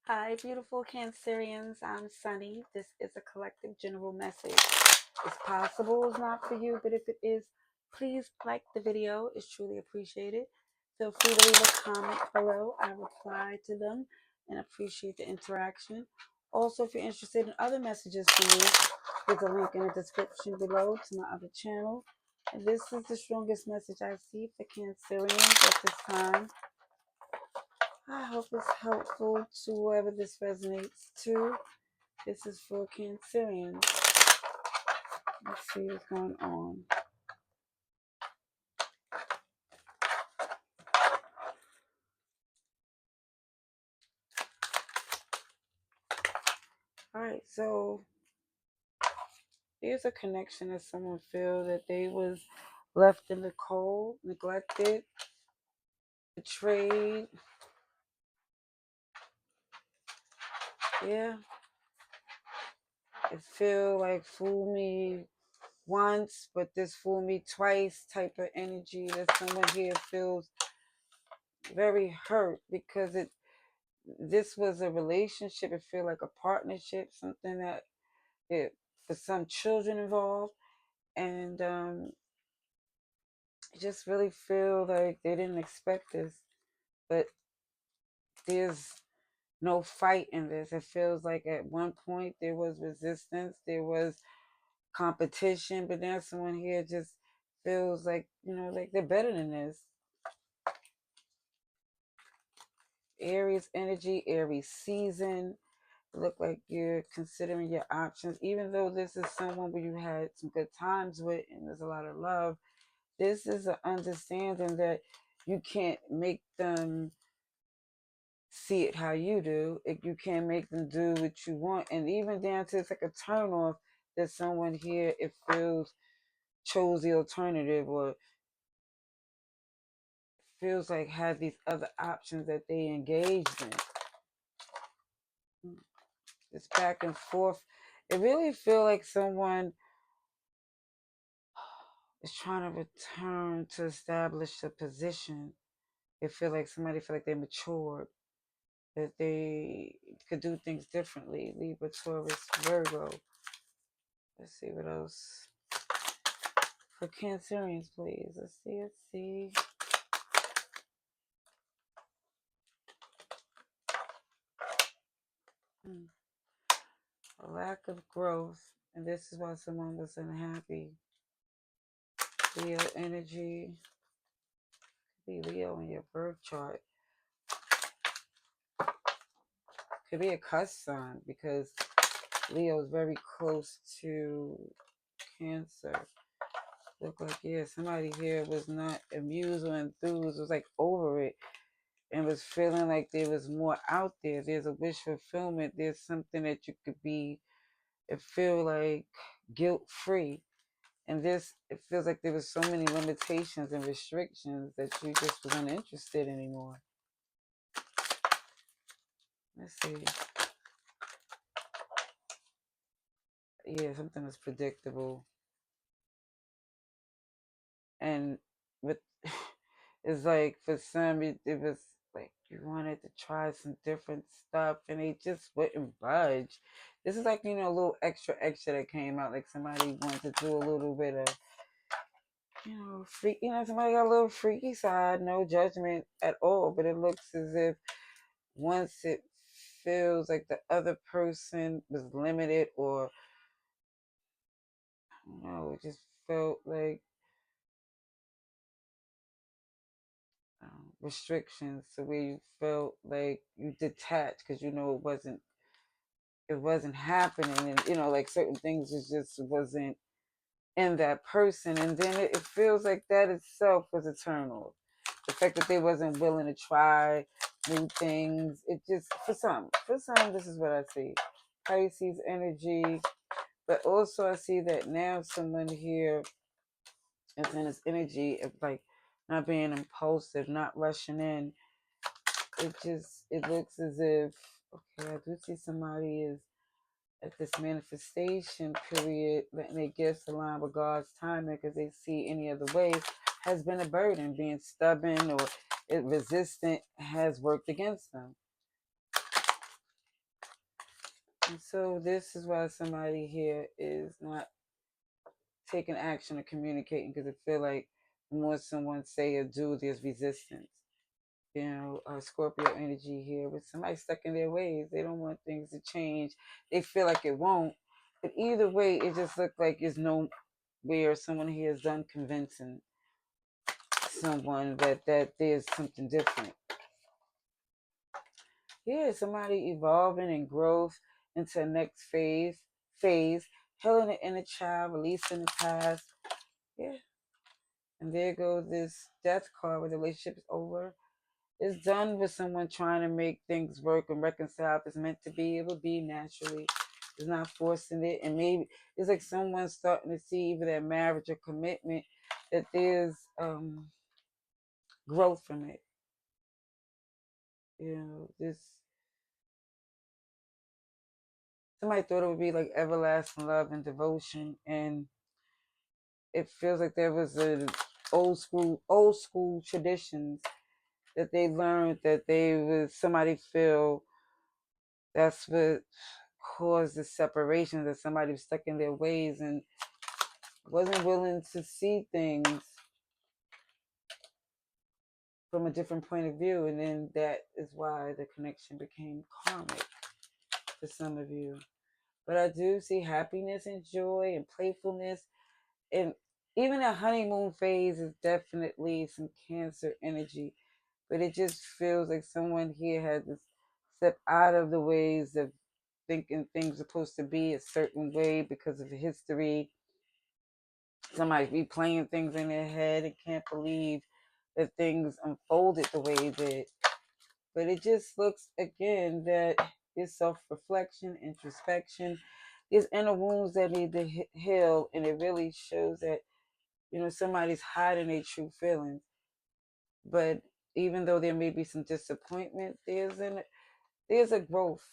Hi, beautiful Cancerians. I'm Sunny. This is a collective general message. It's possible it's not for you, but if it is, please like the video. It's truly appreciated. Feel free to leave a comment below. I reply to them and appreciate the interaction. Also, if you're interested in other messages from me, there's a link in the description below to my other channel. And this is the strongest message I see for Cancerians at this time. I hope it's helpful to whoever this resonates to. This is for Cancerians. Let's see what's going on. Alright, so there's a connection that someone feel that they was left in the cold, neglected, betrayed. Yeah. It feel like fool me once, but this fool me twice type of energy that someone here feels very hurt because this was a relationship. It feel like a partnership, something that it for some children involved, and I just really feel like they didn't expect this, but there's no fight in this. It feels like at one point there was resistance, there was competition, but now someone here just feels like, like they're better than this. Aries energy, Aries season. Look like you're considering your options, even though this is someone where you had some good times with and there's a lot of love. This is an understanding that you can't make them see it how you do. You can't make them do what you want. And even down to it's like a turn off that someone here, it feels, chose the alternative or feels like had these other options that they engaged in. It's back and forth. It really feel like someone is trying to return to establish a position. It feel like somebody feel like they matured, that they could do things differently. Libra, Taurus, Virgo. Let's see what else. For Cancerians, please. Let's see, let's see. A lack of growth. And this is why someone was unhappy. Leo energy. Could be Leo in your birth chart. Could be a cuss sign because Leo is very close to Cancer. Look like, yeah, somebody here was not amused or enthused, was like over it and was feeling like there was more out there. There's a wish fulfillment. There's something that you could be and feel like guilt free. And this, it feels like there was so many limitations and restrictions that you just wasn't interested anymore. Let's see. Yeah, something was predictable. And with it's like for some it was like you wanted to try some different stuff and they just wouldn't budge. This is like, a little extra that came out, like somebody wanted to do a little bit of, freak, somebody got a little freaky side, no judgment at all, but it looks as if once it feels like the other person was limited or it just felt like restrictions, so where you felt like you detached because it wasn't happening, and like certain things just wasn't in that person, and then it feels like that itself was eternal. The fact that they wasn't willing to try new things, it just for some this is what I see. Pisces energy, but also I see that now someone here is in this energy of like not being impulsive, not rushing in. It looks as if, okay, I do see somebody is at this manifestation period, letting their gifts align with God's timing because they see any other way has been a burden. Being stubborn or resistant has worked against them. And so this is why somebody here is not taking action or communicating, because I feel like the more someone say or do, there's resistance. Scorpio energy here with somebody stuck in their ways. They don't want things to change. They feel like it won't. But either way, it just looks like it's nowhere someone here is done convincing someone that there's something different. Yeah, somebody evolving and growth into the next phase, healing the inner child, releasing the past. Yeah. And there goes this death card where the relationship is over. It's done with someone trying to make things work and reconcile. If it's meant to be, it will be naturally. It's not forcing it. And maybe it's like someone starting to see either their marriage or commitment that there's growth from it. This somebody thought it would be like everlasting love and devotion, and it feels like there was a old school traditions that they learned that they was somebody feel that's what caused the separation, that somebody was stuck in their ways and wasn't willing to see things from a different point of view. And then that is why the connection became karmic for some of you. But I do see happiness and joy and playfulness. And even a honeymoon phase is definitely some Cancer energy. But it just feels like someone here had to step out of the ways of thinking things are supposed to be a certain way because of history. Somebody be playing things in their head and can't believe that things unfolded the way it did. But it just looks again that it's self-reflection, introspection, there's inner wounds that need to heal, and it really shows that somebody's hiding their true feelings. But even though there may be some disappointment, there's a growth.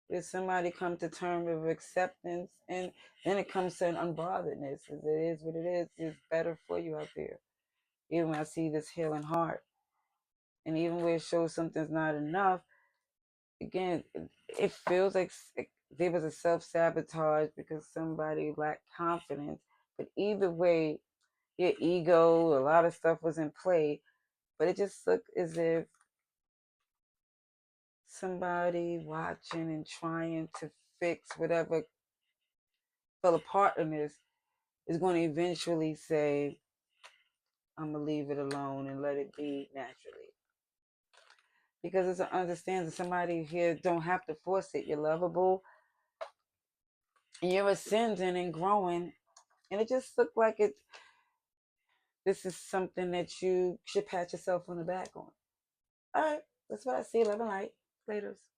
There's somebody come to terms with acceptance, and then it comes to an unbotheredness. As it is what it is. It's better for you out there. Even when I see this healing heart, and even where it shows something's not enough, again, it feels like there was a self-sabotage because somebody lacked confidence. But either way, your ego, a lot of stuff was in play. But it just looked as if somebody watching and trying to fix whatever fell apart in this is going to eventually say, I'm going to leave it alone and let it be naturally. Because it's an understanding somebody here don't have to force it. You're lovable and you're ascending and growing. And it just looked like this is something that you should pat yourself on the back on. All right, that's what I see. Love and light. Laters.